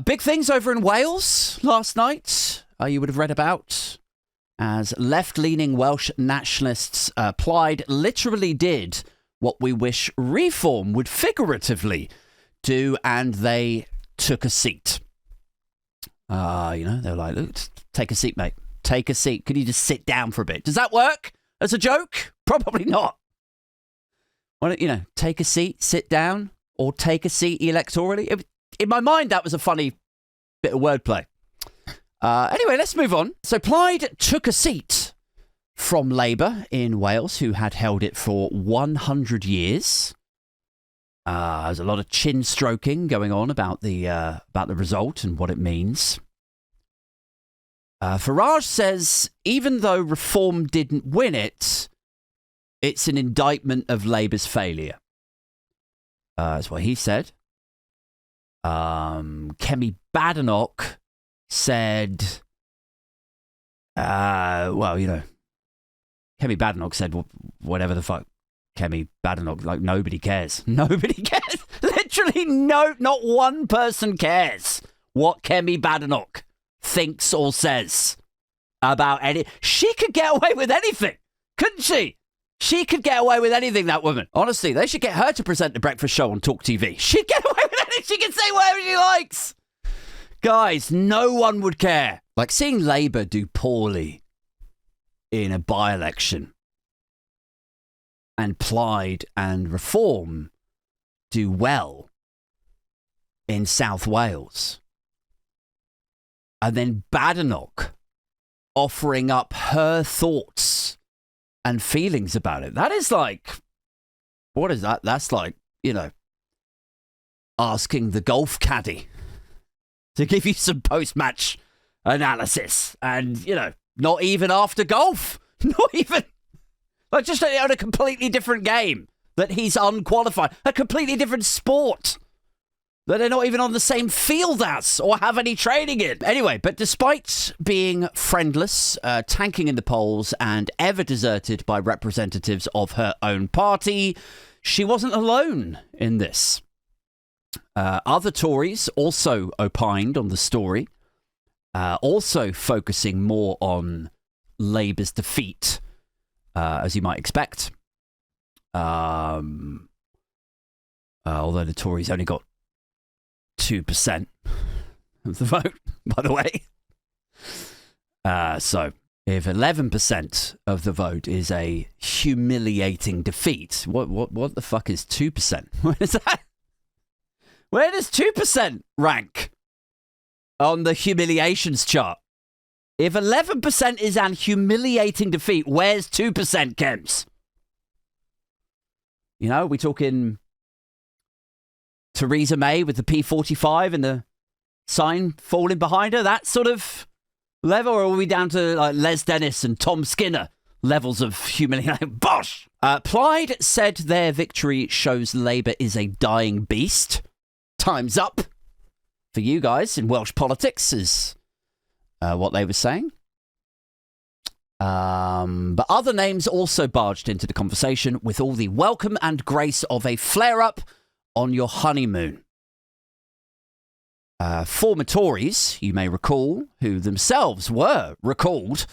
Big things over in Wales last night, you would have read about, as left-leaning Welsh nationalists Plaid literally did what we wish reform would figuratively do, and they took a seat. They're like, look, take a seat, mate. Take a seat. Could you just sit down for a bit? Does that work as a joke? Probably not. Why don't, take a seat, sit down, or take a seat electorally? In my mind, that was a funny bit of wordplay. Anyway, let's move on. So Plaid took a seat from Labour in Wales, who had held it for 100 years. There's a lot of chin stroking going on about the result and what it means. Farage says even though Reform didn't win it, it's an indictment of Labour's failure. That's what he said. Kemi Badenoch said, Kemi Badenoch said, well, whatever the fuck, Kemi Badenoch, like, nobody cares. Nobody cares. Literally, not one person cares what Kemi Badenoch thinks or says about any. She could get away with anything, couldn't she? She could get away with anything, that woman. Honestly, they should get her to present the breakfast show on Talk TV. She'd get away with anything. She can say whatever she likes. Guys, no one would care. Like, seeing Labour do poorly in a by-election and Plaid and Reform do well in South Wales, and then Badenoch offering up her thoughts and feelings about it. That is like, what is that? That's like, asking the golf caddy to give you some post-match analysis, and, not even after golf. Not even. Like, just on a completely different game that he's unqualified. A completely different sport that they're not even on the same field as or have any training in. Anyway, but despite being friendless, tanking in the polls, and ever deserted by representatives of her own party, she wasn't alone in this. Other Tories also opined on the story, also focusing more on Labour's defeat, as you might expect. Although the Tories only got 2% of the vote, by the way. So if 11% of the vote is a humiliating defeat, what the fuck is 2%? What is that? Where does 2% rank on the humiliations chart? If 11% is an humiliating defeat, where's 2%, Kems? We talking Theresa May with the P45 and the sign falling behind her, that sort of level, or are we down to like Les Dennis and Tom Skinner levels of humiliation? Bosh! Plaid said their victory shows Labour is a dying beast. Time's up for you guys in Welsh politics, is what they were saying. But other names also barged into the conversation with all the welcome and grace of a flare-up on your honeymoon. Former Tories, you may recall, who themselves were recalled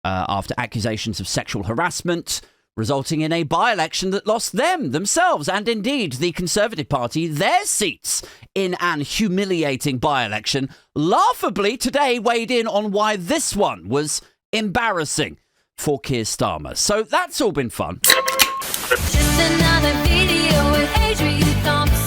after accusations of sexual harassment, resulting in a by-election that lost them themselves, and indeed the Conservative Party, their seats in an humiliating by-election, laughably today weighed in on why this one was embarrassing for Keir Starmer. So that's all been fun. Just another video with Adrian Thompsin.